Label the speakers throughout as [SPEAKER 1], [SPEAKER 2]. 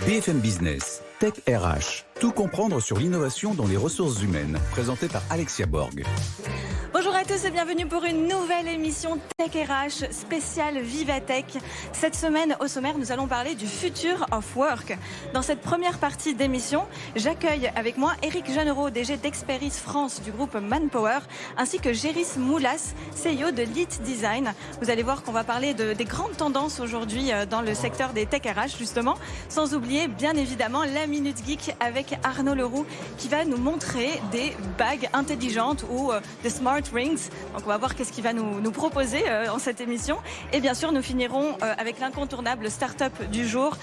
[SPEAKER 1] BFM Business, Tech RH, tout comprendre sur l'innovation dans les ressources humaines, présenté par Alexia Borg.
[SPEAKER 2] Bonjour à tous et bienvenue pour une nouvelle émission Tech RH spéciale Vivatech. Cette semaine, au sommaire, nous allons parler du future of work. Dans cette première partie d'émission, j'accueille avec moi Éric Jeanneret, DG d'Experis France du groupe Manpower, ainsi que Géris Moulas, CEO de Lead Design. Vous allez voir qu'on va parler des grandes tendances aujourd'hui dans le secteur des Tech RH, justement, sans oublier bien évidemment la Minute Geek avec Arnaud Leroux qui va nous montrer des bagues intelligentes ou des smart rings. Donc on va voir qu'est-ce qu'il va nous proposer en cette émission. Et bien sûr, nous finirons avec l'incontournable start-up du jour.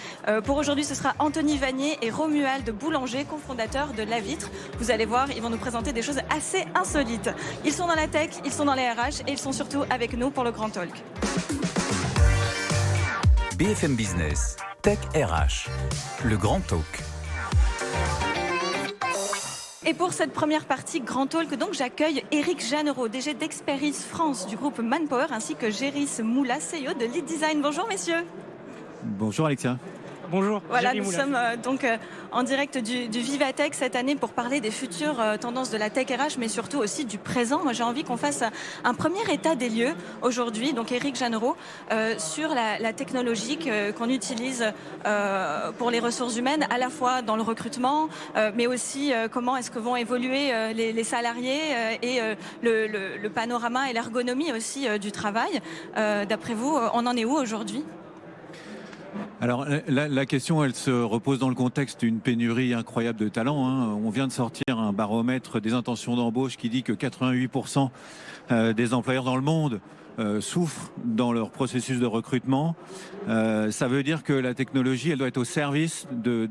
[SPEAKER 2] Pour aujourd'hui, ce sera Anthony Vanier et Romuald Boulanger, cofondateurs de La Vitre. Vous allez voir, ils vont nous présenter des choses assez insolites. Ils sont dans la tech, ils sont dans les RH et ils sont surtout avec nous pour le Grand Talk.
[SPEAKER 1] BFM Business, Tech RH, le Grand Talk.
[SPEAKER 2] Et pour cette première partie Grand Talk, donc j'accueille Éric Jeanneret, DG d'Experis France du groupe Manpower, ainsi que Géris Moulas, CEO de Lead Design. Bonjour messieurs.
[SPEAKER 3] Bonjour Alexia.
[SPEAKER 4] Bonjour.
[SPEAKER 2] Voilà, nous sommes donc en direct du Vivatech cette année pour parler des futures tendances de la Tech RH, mais surtout aussi du présent. Moi, j'ai envie qu'on fasse un premier état des lieux aujourd'hui, donc Éric Jeanneret, sur la technologie qu'on utilise pour les ressources humaines, à la fois dans le recrutement, mais aussi comment est-ce que vont évoluer les salariés et le panorama et l'ergonomie aussi du travail. D'après vous, on en est où aujourd'hui ?
[SPEAKER 3] Alors la question, elle se repose dans le contexte d'une pénurie incroyable de talents. On vient de sortir un baromètre des intentions d'embauche qui dit que 88% des employeurs dans le monde souffrent dans leur processus de recrutement. Ça veut dire que la technologie, elle doit être au service de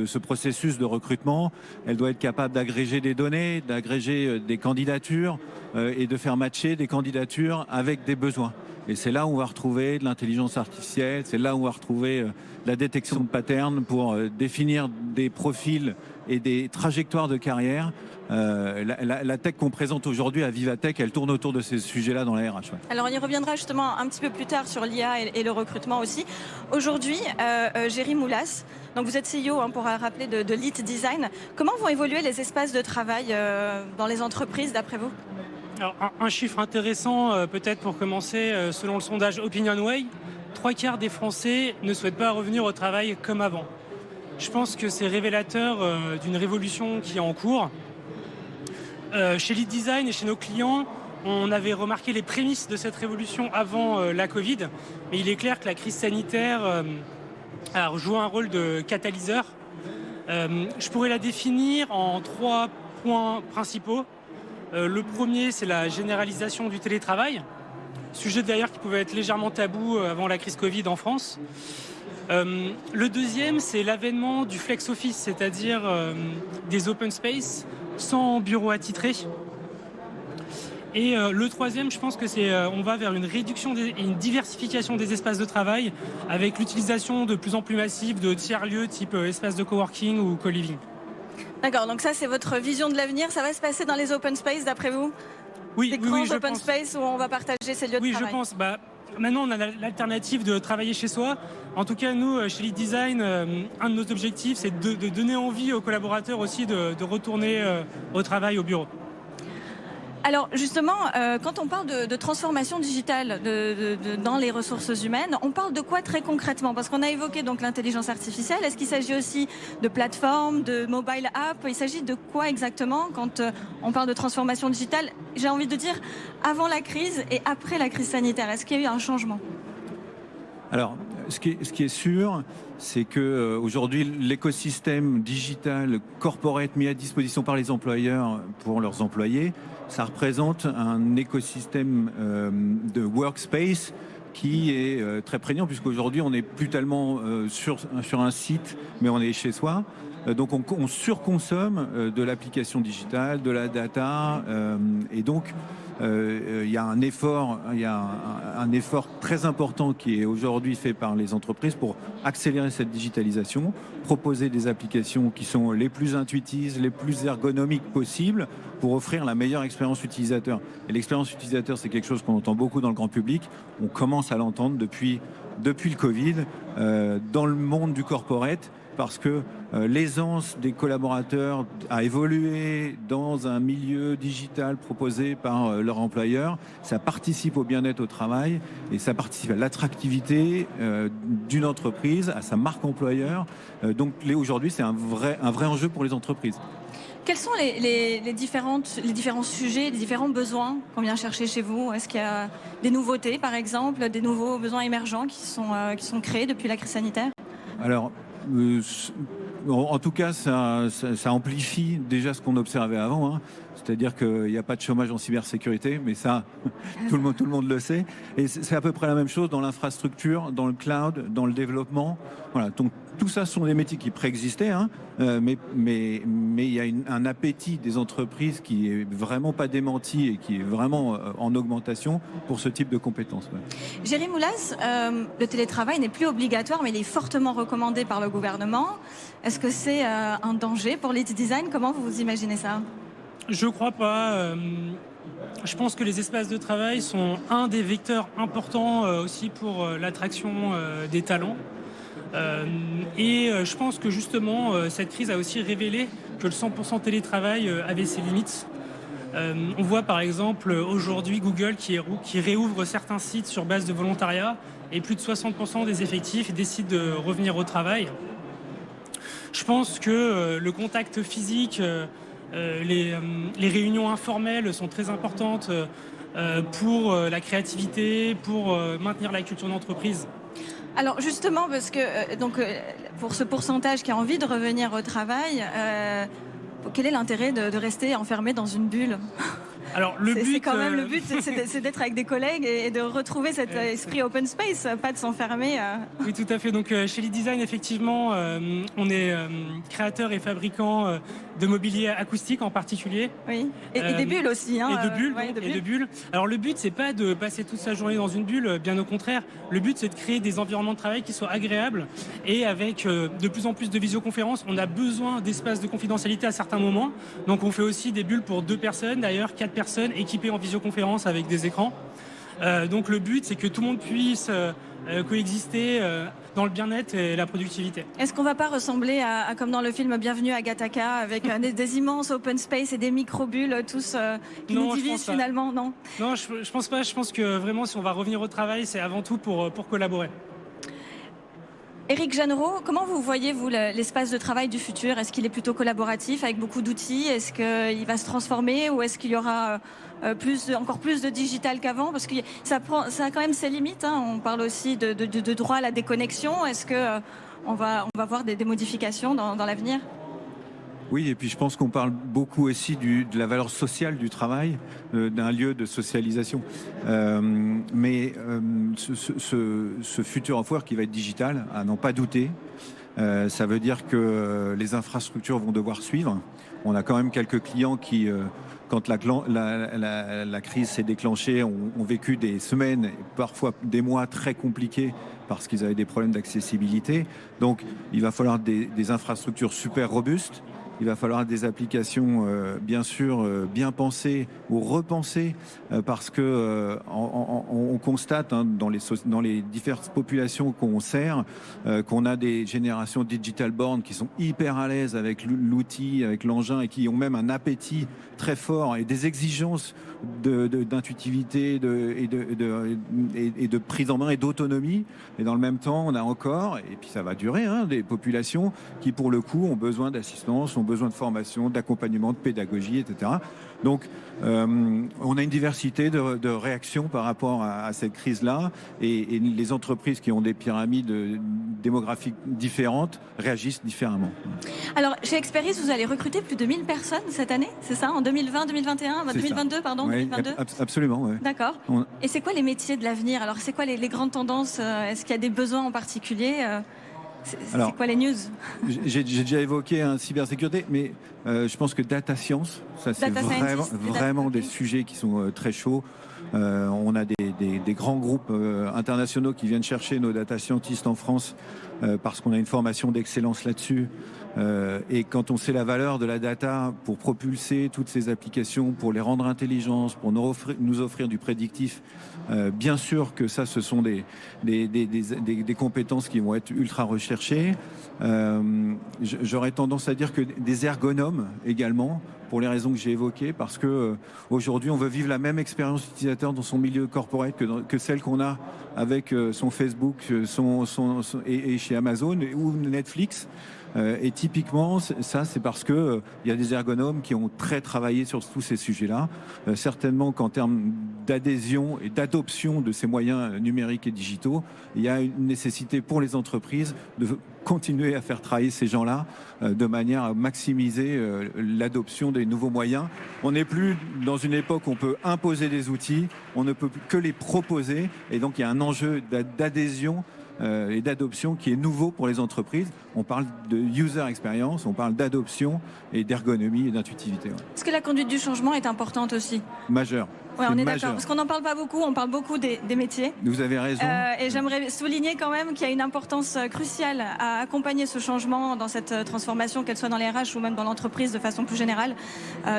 [SPEAKER 3] ce processus de recrutement. Elle doit être capable d'agréger des données, d'agréger des candidatures et de faire matcher des candidatures avec des besoins. Et c'est là où on va retrouver de l'intelligence artificielle, c'est là où on va retrouver la détection de patterns pour définir des profils et des trajectoires de carrière. La tech qu'on présente aujourd'hui à Vivatech, elle tourne autour de ces sujets-là dans la RH. Ouais.
[SPEAKER 2] Alors on y reviendra justement un petit peu plus tard sur l'IA et le recrutement aussi. Aujourd'hui, Géris Moulas, donc vous êtes CEO pour rappeler de Lead Design. Comment vont évoluer les espaces de travail dans les entreprises d'après vous ?
[SPEAKER 4] Alors, un chiffre intéressant, peut-être pour commencer, selon le sondage OpinionWay, 3/4 des Français ne souhaitent pas revenir au travail comme avant. Je pense que c'est révélateur d'une révolution qui est en cours. Chez Lead Design et chez nos clients, on avait remarqué les prémices de cette révolution avant la Covid, mais il est clair que la crise sanitaire a joué un rôle de catalyseur. Je pourrais la définir en 3 points principaux. Le premier, c'est la généralisation du télétravail, sujet d'ailleurs qui pouvait être légèrement tabou avant la crise Covid en France. Le deuxième, c'est l'avènement du flex office, c'est-à-dire des open space sans bureau attitré. Et le troisième, je pense que on va vers une réduction et une diversification des espaces de travail avec l'utilisation de plus en plus massive de tiers-lieux type espace de coworking ou co-living.
[SPEAKER 2] D'accord, donc ça c'est votre vision de l'avenir, ça va se passer dans les open space d'après vous ?
[SPEAKER 4] Oui,
[SPEAKER 2] des grands open space où on va partager ces lieux de travail.
[SPEAKER 4] Oui, je pense. Maintenant, on a l'alternative de travailler chez soi. En tout cas, nous, chez Lead Design, un de nos objectifs, c'est de donner envie aux collaborateurs aussi de retourner au travail, au bureau.
[SPEAKER 2] Alors justement, quand on parle de transformation digitale dans les ressources humaines, on parle de quoi très concrètement ? Parce qu'on a évoqué donc l'intelligence artificielle. Est-ce qu'il s'agit aussi de plateformes, de mobile app ? Il s'agit de quoi exactement quand on parle de transformation digitale ? J'ai envie de dire avant la crise et après la crise sanitaire. Est-ce qu'il y a eu un changement ?
[SPEAKER 3] Alors, ce qui est sûr, c'est que aujourd'hui l'écosystème digital corporate mis à disposition par les employeurs pour leurs employés, ça représente un écosystème de workspace qui est très prégnant, puisqu'aujourd'hui on n'est plus tellement sur un site, mais on est chez soi. Donc on surconsomme de l'application digitale, de la data, et donc il y a un effort très important qui est aujourd'hui fait par les entreprises pour accélérer cette digitalisation, proposer des applications qui sont les plus intuitives, les plus ergonomiques possibles pour offrir la meilleure expérience utilisateur. Et l'expérience utilisateur, c'est quelque chose qu'on entend beaucoup dans le grand public. On commence à l'entendre depuis depuis le Covid dans le monde du corporate, parce que l'aisance des collaborateurs à évoluer dans un milieu digital proposé par leur employeur, ça participe au bien-être au travail et ça participe à l'attractivité d'une entreprise, à sa marque employeur. Donc aujourd'hui, c'est un vrai enjeu pour les entreprises.
[SPEAKER 2] Quels sont les différents sujets, les différents besoins qu'on vient chercher chez vous? Est-ce qu'il y a des nouveautés, par exemple, des nouveaux besoins émergents qui sont créés depuis la crise sanitaire?
[SPEAKER 3] Alors, en tout cas, ça amplifie déjà ce qu'on observait avant. C'est-à-dire qu'il n'y a pas de chômage en cybersécurité, mais ça, tout le monde le sait. Et c'est à peu près la même chose dans l'infrastructure, dans le cloud, dans le développement. Voilà. Donc, tout ça sont des métiers qui préexistaient, mais il y a un appétit des entreprises qui est vraiment pas démenti et qui est vraiment en augmentation pour ce type de compétences. Ouais.
[SPEAKER 2] Géry Moulas, le télétravail n'est plus obligatoire, mais il est fortement recommandé par le gouvernement. Est-ce que c'est un danger pour l'IT Design? Comment vous imaginez ça?
[SPEAKER 4] Je crois pas. Je pense que les espaces de travail sont un des vecteurs importants aussi pour l'attraction des talents. Et je pense que justement, cette crise a aussi révélé que le 100% télétravail avait ses limites. On voit par exemple aujourd'hui Google qui réouvre certains sites sur base de volontariat et plus de 60% des effectifs décident de revenir au travail. Je pense que le contact physique, les réunions informelles sont très importantes pour la créativité, pour maintenir la culture d'entreprise.
[SPEAKER 2] Alors justement, parce que pour ce pourcentage qui a envie de revenir au travail, quel est l'intérêt de rester enfermé dans une bulle?
[SPEAKER 4] Alors
[SPEAKER 2] le but, c'est d'être avec des collègues et de retrouver cet esprit open space, pas de s'enfermer.
[SPEAKER 4] Oui, tout à fait. Donc chez Lead Design, effectivement, on est créateur et fabricant de mobilier acoustique en particulier.
[SPEAKER 2] Oui. Et des bulles aussi.
[SPEAKER 4] Et de bulles. Alors le but, c'est pas de passer toute sa journée dans une bulle, bien au contraire. Le but, c'est de créer des environnements de travail qui soient agréables et avec de plus en plus de visioconférences, on a besoin d'espaces de confidentialité à certains moments. Donc on fait aussi des bulles pour 2 personnes, d'ailleurs 4 personnes équipées en visioconférence avec des écrans. Donc le but, c'est que tout le monde puisse coexister dans le bien-être et la productivité.
[SPEAKER 2] Est-ce qu'on ne va pas ressembler à comme dans le film Bienvenue à Gattaca, avec des immenses open space et des micro-bulles tous qui nous divisent finalement? Non,
[SPEAKER 4] je pense pas. Je pense que vraiment, si on va revenir au travail, c'est avant tout pour collaborer.
[SPEAKER 2] Éric Jeanneret, comment vous voyez, vous, l'espace de travail du futur? Est-ce qu'il est plutôt collaboratif avec beaucoup d'outils? Est-ce qu'il va se transformer ou est-ce qu'il y aura encore plus de digital qu'avant? Parce que ça a quand même ses limites. On parle aussi de droit à la déconnexion. Est-ce qu'on va voir des modifications dans l'avenir?
[SPEAKER 3] Oui, et puis je pense qu'on parle beaucoup aussi de la valeur sociale du travail, d'un lieu de socialisation. Mais ce futur of work qui va être digital, à n'en pas douter, ça veut dire que les infrastructures vont devoir suivre. On a quand même quelques clients qui, quand la crise s'est déclenchée, ont vécu des semaines, parfois des mois très compliqués parce qu'ils avaient des problèmes d'accessibilité. Donc il va falloir des infrastructures super robustes. Il va falloir des applications, bien sûr, bien pensées ou repensées, parce que on constate dans les diverses populations qu'on sert, qu'on a des générations digital born qui sont hyper à l'aise avec l'outil, avec l'engin, et qui ont même un appétit très fort et des exigences d'intuitivité et de prise en main et d'autonomie. Et dans le même temps, on a encore, et puis ça va durer, des populations qui, pour le coup, ont besoin d'assistance, ont besoin de formation, d'accompagnement, de pédagogie, etc. Donc, on a une diversité de réactions par rapport à cette crise-là, et les entreprises qui ont des pyramides démographiques différentes réagissent différemment.
[SPEAKER 2] Alors, chez Experis, vous allez recruter plus de 1000 personnes cette année, c'est ça? En 2020, 2021, 2022, pardon,
[SPEAKER 3] oui,
[SPEAKER 2] 2022.
[SPEAKER 3] Absolument, oui.
[SPEAKER 2] D'accord. Et c'est quoi les métiers de l'avenir? Alors, c'est quoi les grandes tendances? Est-ce qu'il y a des besoins en particulier? C'est quoi les news?
[SPEAKER 3] J'ai déjà évoqué cybersécurité, mais je pense que data science, ça c'est vraiment des sujets qui sont très chauds. On a des grands groupes internationaux qui viennent chercher nos data scientists en France parce qu'on a une formation d'excellence là-dessus. Et quand on sait la valeur de la data pour propulser toutes ces applications, pour les rendre intelligentes, pour nous offrir du prédictif, bien sûr que ça, ce sont des compétences qui vont être ultra recherchées. J'aurais tendance à dire que des ergonomes également, pour les raisons que j'ai évoquées, parce que aujourd'hui on veut vivre la même expérience utilisateur dans son milieu corporate que celle qu'on a avec son Facebook et chez Amazon ou Netflix. Et typiquement, ça, c'est parce que il y a des ergonomes qui ont très travaillé sur tous ces sujets-là. Certainement qu'en termes d'adhésion et d'adoption de ces moyens numériques et digitaux, il y a une nécessité pour les entreprises de continuer à faire travailler ces gens-là de manière à maximiser l'adoption des nouveaux moyens. On n'est plus dans une époque où on peut imposer des outils, on ne peut que les proposer. Et donc, il y a un enjeu d'adhésion et d'adoption qui est nouveau pour les entreprises. On parle de user experience, on parle d'adoption et d'ergonomie et d'intuitivité.
[SPEAKER 2] Est-ce que la conduite du changement est importante aussi ?
[SPEAKER 3] Majeure.
[SPEAKER 2] Ouais, on est d'accord, parce qu'on n'en parle pas beaucoup, on parle beaucoup des métiers.
[SPEAKER 3] Vous avez raison.
[SPEAKER 2] Et j'aimerais souligner quand même qu'il y a une importance cruciale à accompagner ce changement dans cette transformation, qu'elle soit dans les RH ou même dans l'entreprise de façon plus générale.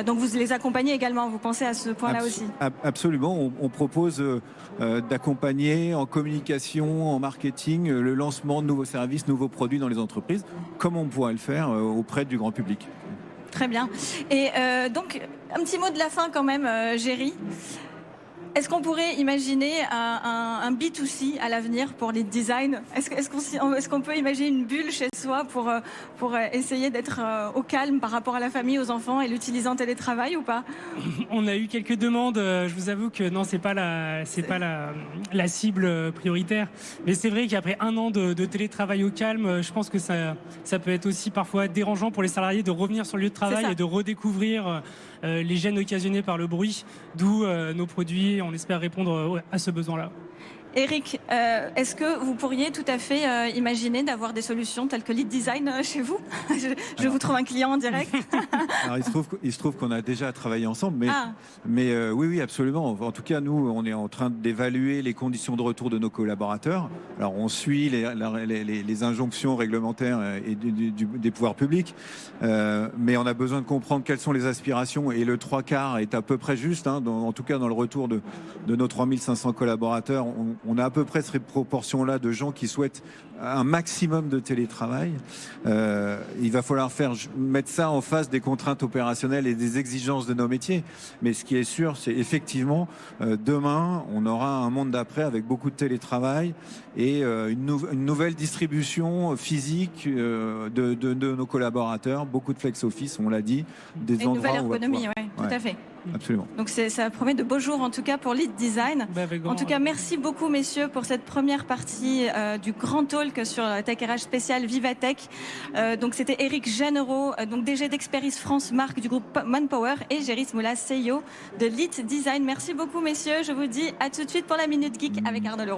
[SPEAKER 2] Donc vous les accompagnez également, vous pensez à ce point-là aussi ?
[SPEAKER 3] Absolument, on propose d'accompagner en communication, en marketing, le lancement de nouveaux services, nouveaux produits dans les entreprises, comme on pourrait le faire auprès du grand public.
[SPEAKER 2] Très bien. Et donc, un petit mot de la fin quand même, Géry. Est-ce qu'on pourrait imaginer un B2C à l'avenir pour les designs ? Est-ce qu'on peut imaginer une bulle chez soi pour essayer d'être au calme par rapport à la famille, aux enfants et l'utiliser en télétravail ou pas ?
[SPEAKER 4] On a eu quelques demandes. Je vous avoue que non, c'est pas la cible prioritaire. Mais c'est vrai qu'après un an de télétravail au calme, je pense que ça peut être aussi parfois dérangeant pour les salariés de revenir sur le lieu de travail et de redécouvrir les gênes occasionnés par le bruit, d'où nos produits. On espère répondre à ce besoin-là.
[SPEAKER 2] Eric, est-ce que vous pourriez tout à fait imaginer d'avoir des solutions telles que Lead Design chez vous ? Je vous trouve un client en direct.
[SPEAKER 3] Alors, il se trouve qu'on a déjà travaillé ensemble, mais oui, absolument. En tout cas, nous, on est en train d'évaluer les conditions de retour de nos collaborateurs. Alors, on suit les injonctions réglementaires et des pouvoirs publics, mais on a besoin de comprendre quelles sont les aspirations, et le 3/4 est à peu près juste, hein, en tout cas dans le retour de nos 3500 collaborateurs. On a à peu près cette proportion-là de gens qui souhaitent un maximum de télétravail. Il va falloir mettre ça en face des contraintes opérationnelles et des exigences de nos métiers. Mais ce qui est sûr, c'est effectivement, demain, on aura un monde d'après avec beaucoup de télétravail et une nouvelle distribution physique de nos collaborateurs, beaucoup de flex office, on l'a dit, des
[SPEAKER 2] et
[SPEAKER 3] endroits
[SPEAKER 2] une nouvelle ergonomie, oui, tout à fait.
[SPEAKER 3] Absolument.
[SPEAKER 2] Donc ça promet de beaux jours en tout cas pour Lead Design. En tout cas, merci beaucoup messieurs pour cette première partie du grand talk sur Tech RH spécial Vivatech. Donc c'était Eric Jeanneret, donc DG d'Experis France Marque du groupe Manpower, et Géry Smoulas, CEO de Lead Design. Merci beaucoup messieurs. Je vous dis à tout de suite pour la Minute Geek avec Arnaud Leroux.